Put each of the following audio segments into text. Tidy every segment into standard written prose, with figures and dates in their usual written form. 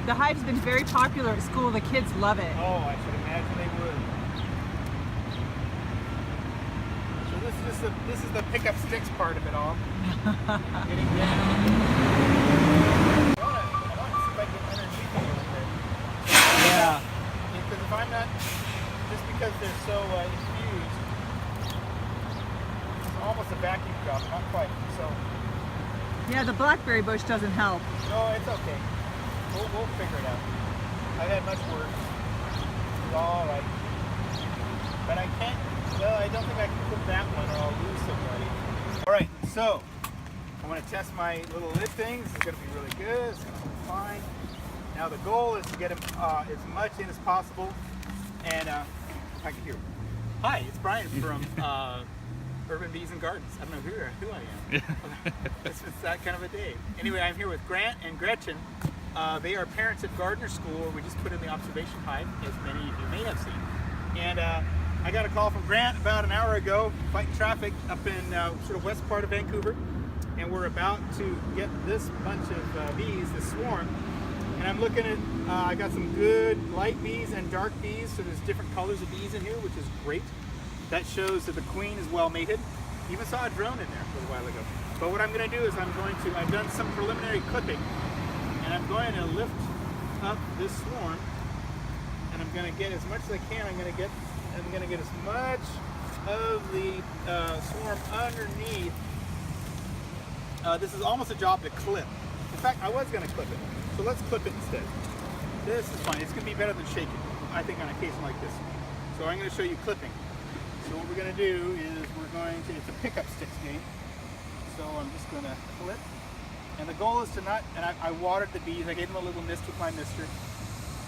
The hive's been very popular at school. The kids love it. Oh, I should imagine they would. So this is the pick up sticks part of it all. Getting down. I want to see if I can underneath it a little bit. Yeah. Because if I'm not, just because they're so infused, it's almost a vacuum drop, not quite. So. Yeah, the blackberry bush doesn't help. No, it's okay. We'll figure it out. I've had much worse. It's all right. But I can't, well, I don't think I can put that one or I'll lose somebody. All right, so I want to test my little lid things. It's going to be really good. It's going to be fine. Now the goal is to get them as much in as possible. And if I can hear. Hi, it's Brian from Urban Bees and Gardens. I don't know who I am. It's that kind of a day. Anyway, I'm here with Grant and Gretchen. They are parents at Gardner School, where we just put in the observation hive, as many of you may have seen. And I got a call from Grant about an hour ago, fighting traffic up in sort of west part of Vancouver. And we're about to get this bunch of bees, this swarm. And I'm looking at, I got some good light bees and dark bees, so there's different colors of bees in here, which is great. That shows that the queen is well mated. Even saw a drone in there a little while ago. But what I'm going to do is I've done some preliminary clipping, and I'm going to lift up this swarm, and I'm going to get as much as I can. I'm going to get as much of the swarm underneath. This is almost a job to clip. In fact, I was going to clip it, so let's clip it instead. This is fine. It's going to be better than shaking, I think, on a case like this. So I'm going to show you clipping. So what we're going to do is it's a pickup sticks game. So I'm just going to clip. And the goal is to not, and I watered the bees. I gave them a little mist with my mister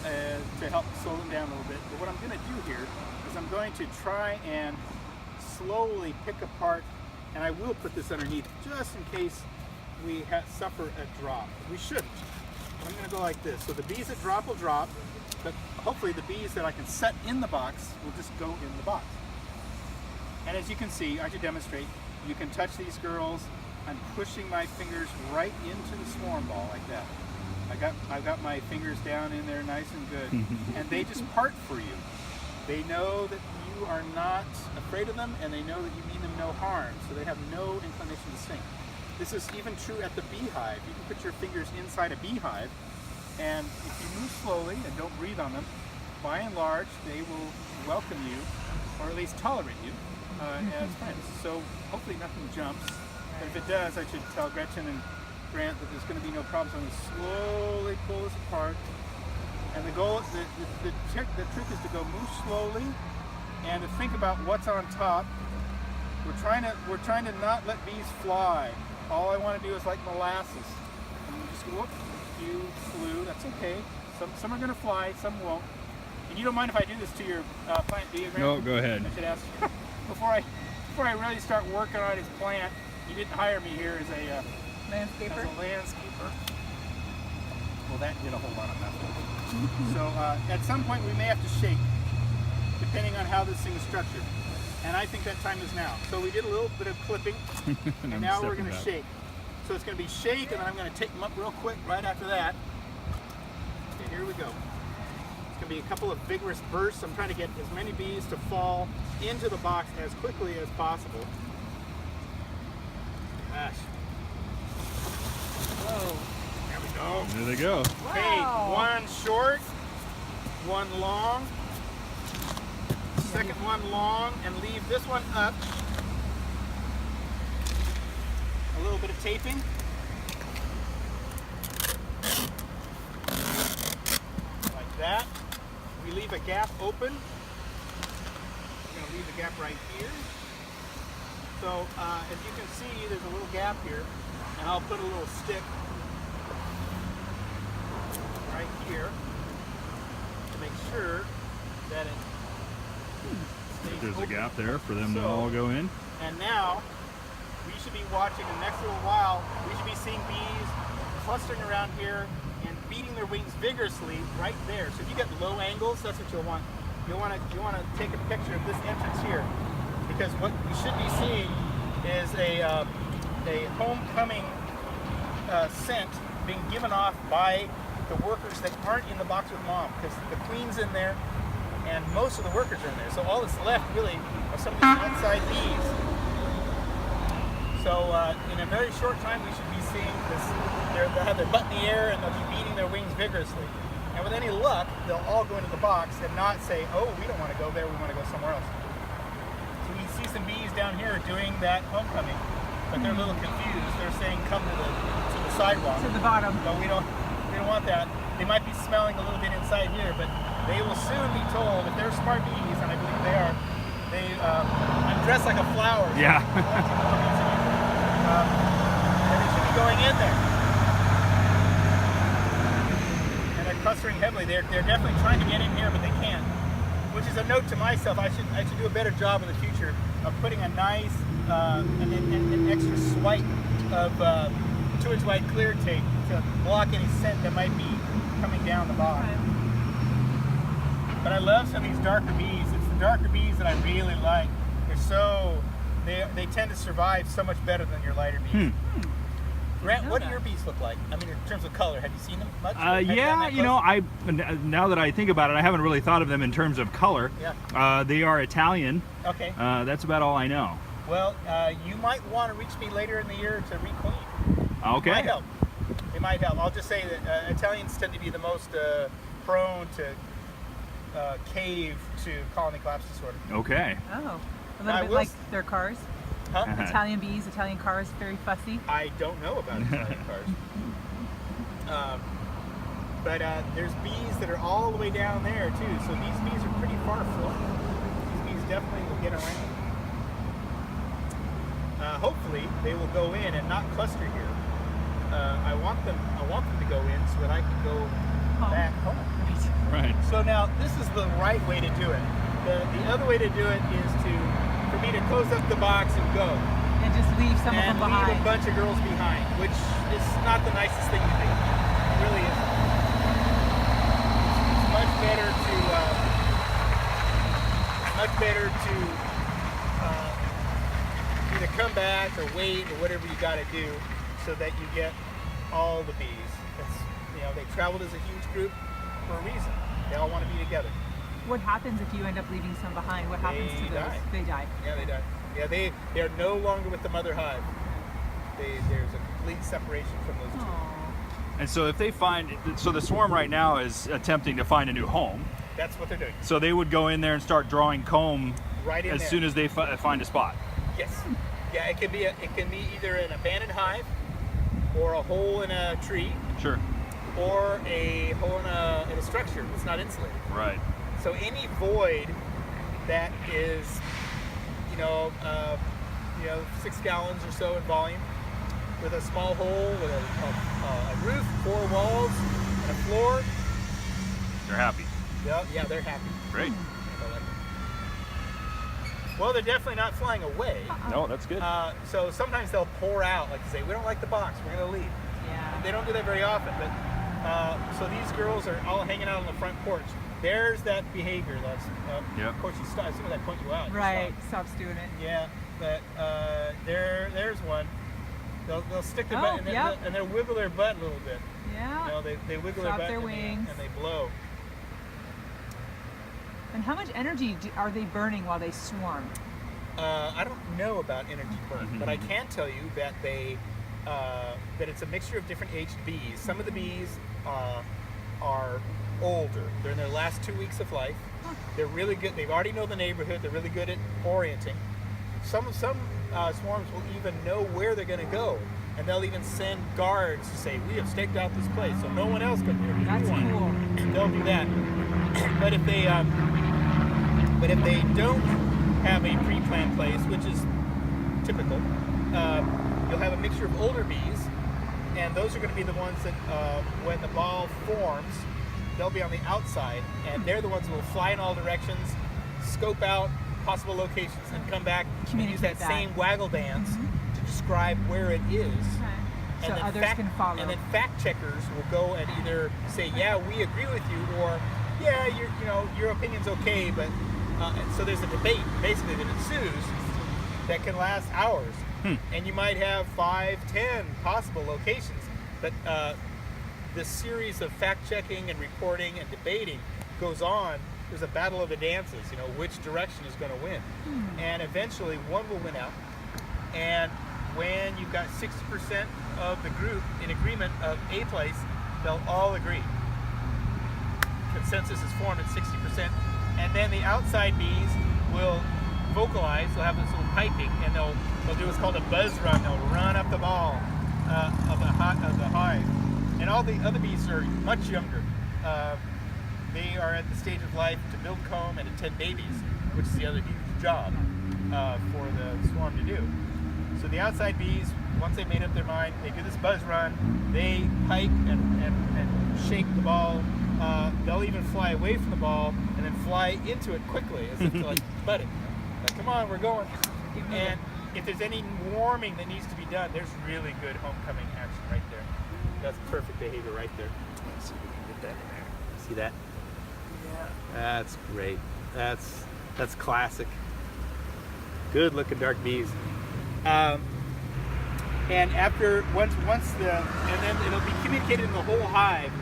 to help slow them down a little bit. But what I'm going to do here is I'm going to try and slowly pick apart, and I will put this underneath just in case we suffer a drop. We shouldn't. But I'm going to go like this. So the bees that drop will drop, but hopefully the bees that I can set in the box will just go in the box. And as you can see, I should demonstrate, you can touch these girls. I'm pushing my fingers right into the swarm ball like that. I've got my fingers down in there nice and good. And they just part for you. They know that you are not afraid of them, and they know that you mean them no harm, so they have no inclination to sting. This is even true at the beehive. You can put your fingers inside a beehive, and if you move slowly and don't breathe on them, by and large, they will welcome you, or at least tolerate you, as friends. So hopefully nothing jumps, but if it does, I should tell Gretchen and Grant that there's going to be no problems. I'm going to slowly pull this apart, and the goal, the trick is to go move slowly and to think about what's on top. We're trying to not let bees fly. All I want to do is like molasses. And you just whoop, you flew. That's okay. Some are going to fly, some won't. And you don't mind if I do this to your plant, do you, Grant? No, go ahead. I should ask before I really start working on his plant. You didn't hire me here as a Landscaper. Well, that did a whole lot of nothing. So at some point we may have to shake, depending on how this thing is structured. And I think that time is now. So we did a little bit of clipping, and now we're going to shake. So it's going to be shake, and then I'm going to take them up real quick right after that. Okay, here we go. It's going to be a couple of vigorous bursts. I'm trying to get as many bees to fall into the box as quickly as possible. Gosh. Whoa. There we go. There they go. Okay, Wow. one short, one long, second one long, and leave this one up. A little bit of taping. Like that. We leave a gap open. We're going to leave the gap right here. So as you can see, there's a little gap here, and I'll put a little stick right here to make sure that it stays There's a open. gap there for them to So- all go in. And now we should be watching the next little while. We should be seeing bees clustering around here and beating their wings vigorously right there. So if you get low angles, that's what you'll want. You want to take a picture of this entrance here, because what you should be seeing is a homecoming scent being given off by the workers that aren't in the box with mom, because the queen's in there, and most of the workers are in there. So all that's left really are some of these outside bees. So in a very short time, we should be seeing this. They'll have their butt in the air and they'll be beating their wings vigorously. And with any luck, they'll all go into the box and not say, "Oh, we don't want to go there. We want to go somewhere else." So we see some bees down here doing that homecoming, but they're a little confused. They're saying, "Come to the sidewalk." To the bottom. But we don't want that. They might be smelling a little bit inside here, but they will soon be told, if they're smart bees, and I believe they are, I'm dressed like a flower. So Yeah. and they should be going in there. And they're clustering heavily. They're definitely trying to get in here, but they can't. Which is a note to myself. I should do a better job in the future of putting a nice an extra swipe of 2-inch wide clear tape to block any scent that might be coming down the box. But I love some of these darker bees. It's the darker bees that I really like. They tend to survive so much better than your lighter bees. Grant, what do your bees look like? I mean, in terms of color, have you seen them much? Have you done Yeah, that you know, close? now that I think about it, I haven't really thought of them in terms of color. Yeah. They are Italian. Okay. That's about all I know. Well, you might want to reach me later in the year to requeen. Okay. It might help. It might help. I'll just say that Italians tend to be the most prone to cave to colony collapse disorder. Okay. Oh, a I little bit will like s- their cars. Huh? Italian bees, Italian cars, very fussy. I don't know about Italian cars. But there's bees that are all the way down there too. So these bees are pretty far flung. These bees definitely will get around. Hopefully they will go in and not cluster here. I want them to go in so that I can go back home. Right. So now this is the right way to do it. The other way to do it is for me to close up the box and go. And just leave some of And them leave a behind. bunch of girls behind, which is not the nicest thing to do. It really is. It's much better to either come back or wait or whatever you got to do so that you get all the bees. They traveled as a huge group for a reason. They all want to be together. What happens if you end up leaving some behind? What happens They to those? die. They die. Yeah, they die. Yeah, they are no longer with the mother hive. There's a complete separation from those two. Aww. And so if they so the swarm right now is attempting to find a new home. That's what they're doing. So they would go in there and start drawing comb Right in as there. soon as they find a spot. Yes. Yeah, it can be either an abandoned hive, or a hole in a tree, Sure. or a hole in a structure that's not insulated. Right. So any void that is, 6 gallons or so in volume, with a small hole, with a roof, 4 walls, and a floor. They're happy. Yeah, they're happy. Great. Well, they're definitely not flying away. No, that's good. So sometimes they'll pour out, like to say, "We don't like the box. We're going to leave." Yeah. They don't do that very often, but so these girls are all hanging out on the front porch. There's that behavior. That's Yep. of course you stop as soon as I point you out. you Right. stop. Stops doing it. Yeah, but there's one. They'll stick their Oh, butt yep. and they'll wiggle their butt a little bit. Yeah. They wiggle Flap their their butt wings. and they blow. And how much energy are they burning while they swarm? I don't know about energy burn, but I can tell you that that it's a mixture of different aged bees. Some of the bees are older. They're in their last 2 weeks of life. They're really good. They already know the neighborhood. They're really good at orienting. Some swarms will even know where they're going to go, and they'll even send guards to say, "We have staked out this place, so no one else can hear." That's cool. They'll do that. But if they don't have a pre-planned place, which is typical, you'll have a mixture of older bees, and those are going to be the ones that, when the ball forms, they'll be on the outside, and they're the ones who will fly in all directions, scope out possible locations, and come back and use that Communicate that. same waggle dance to describe where it is. So others can follow. And then fact checkers will go and either say, "Yeah, we agree with you," or "Yeah, your opinion's okay," but and so there's a debate basically that ensues that can last hours, and you might have 5, 10 possible locations, but this series of fact-checking and reporting and debating goes on. There's a battle of the dances, you know, which direction is going to win. And eventually one will win out. And when you've got 60% of the group in agreement of a place, they'll all agree. Consensus is formed at 60%. And then the outside bees will vocalize, they'll have this little piping, and they'll do what's called a buzz run. They'll run up the ball of the hive. And all the other bees are much younger. They are at the stage of life to build comb and to tend babies, which is the other huge job for the swarm to do. So the outside bees, once they've made up their mind, they do this buzz run, they pipe and shake the ball. They'll even fly away from the ball and then fly into it quickly as if to like butt it. Like, come on, we're going. And if there's any warming that needs to be done, there's really good homecoming action right there. That's perfect behavior right there. Let's see if we can get that in there. See that? Yeah. That's great. That's classic. Good looking dark bees. And after once and then it'll be communicated in the whole hive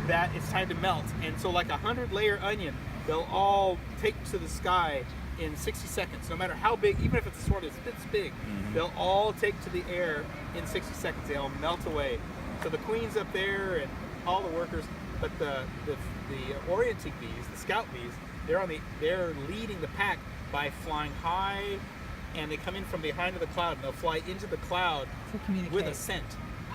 that it's time to melt. And so like a 100-layer onion, they'll all take to the sky in 60 seconds. No matter how big, even if it's a swarm that's this big, they'll all take to the air in 60 seconds. They'll melt away. So the queen's up there and all the workers, but the orienting bees, the scout bees, they're leading the pack by flying high, and they come in from behind the cloud, and they'll fly into the cloud with a scent,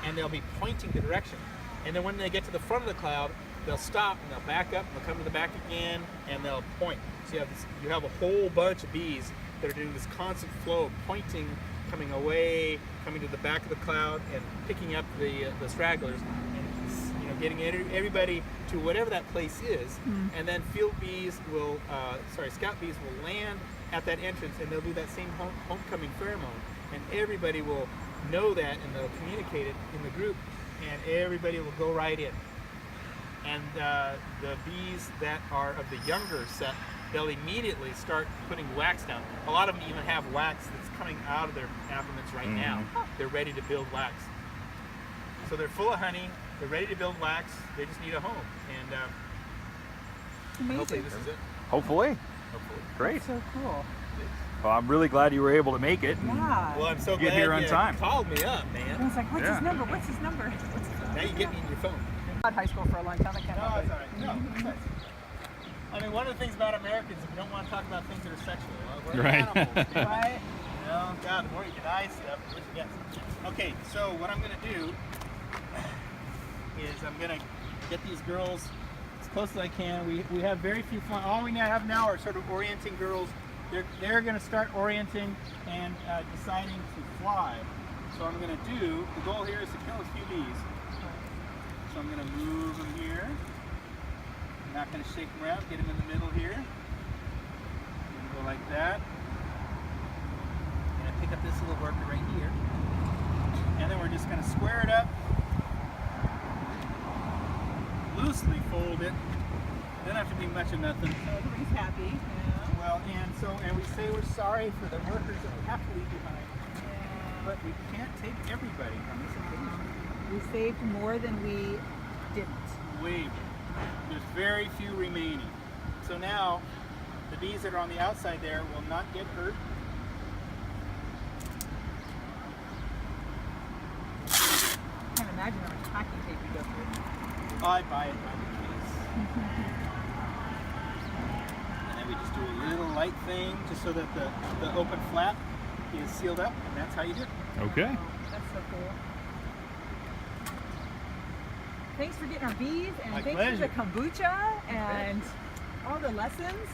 and they'll be pointing the direction. And then when they get to the front of the cloud, they'll stop and they'll back up and they'll come to the back again and they'll point. So you have a whole bunch of bees that are doing this constant flow of pointing, coming away, coming to the back of the cloud, and picking up the stragglers, and getting everybody to whatever that place is. And then field bees will, scout bees will land at that entrance, and they'll do that same homecoming pheromone, and everybody will know that, and they'll communicate it in the group, and everybody will go right in. And the bees that are of the younger set, they'll immediately start putting wax down. A lot of them even have wax that's coming out of their abdomens right now. They're ready to build wax. So they're full of honey, they're ready to build wax, they just need a home. And hopefully this is it. Hopefully. Great. That's so cool. Well, I'm really glad you were able to make it. Yeah. Well, I'm so Get glad here on you time. called me up, I man. was like, what's his number? What's his number? Now you get me in your phone. At high school for a long time. I can't No, help it's it. all right. No, it's nice. I mean, one of the things about Americans is we don't want to talk about things that are sexual. We're Right. animals. Right? You know, God, the more you deny stuff, the worse it gets. Okay, so what I'm going to do is I'm going to get these girls as close as I can. We have very few flying. All we have now are sort of orienting girls. They're going to start orienting and deciding to fly. So what I'm going to do, the goal here is to kill a few bees. So I'm going to move them here. I'm not going to shake them around, get them in the middle here. Go like that. And I pick up this little worker right here. And then we're just going to square it up. Loosely fold it. Doesn't have to be much of nothing. So everybody's happy. Yeah. Well, and we say we're sorry for the workers that we have to leave behind. But we can't take everybody on this occasion. We saved more than we didn't. Way more. There's very few remaining. So now, the bees that are on the outside there will not get hurt. I can't imagine how much packing tape we go through. I buy it by the case. And then we just do a little light thing just so that the open flap is sealed up, and that's how you do it. Okay. That's so cool. Thanks for getting our bees, and My thanks pleasure. for the kombucha and all the lessons.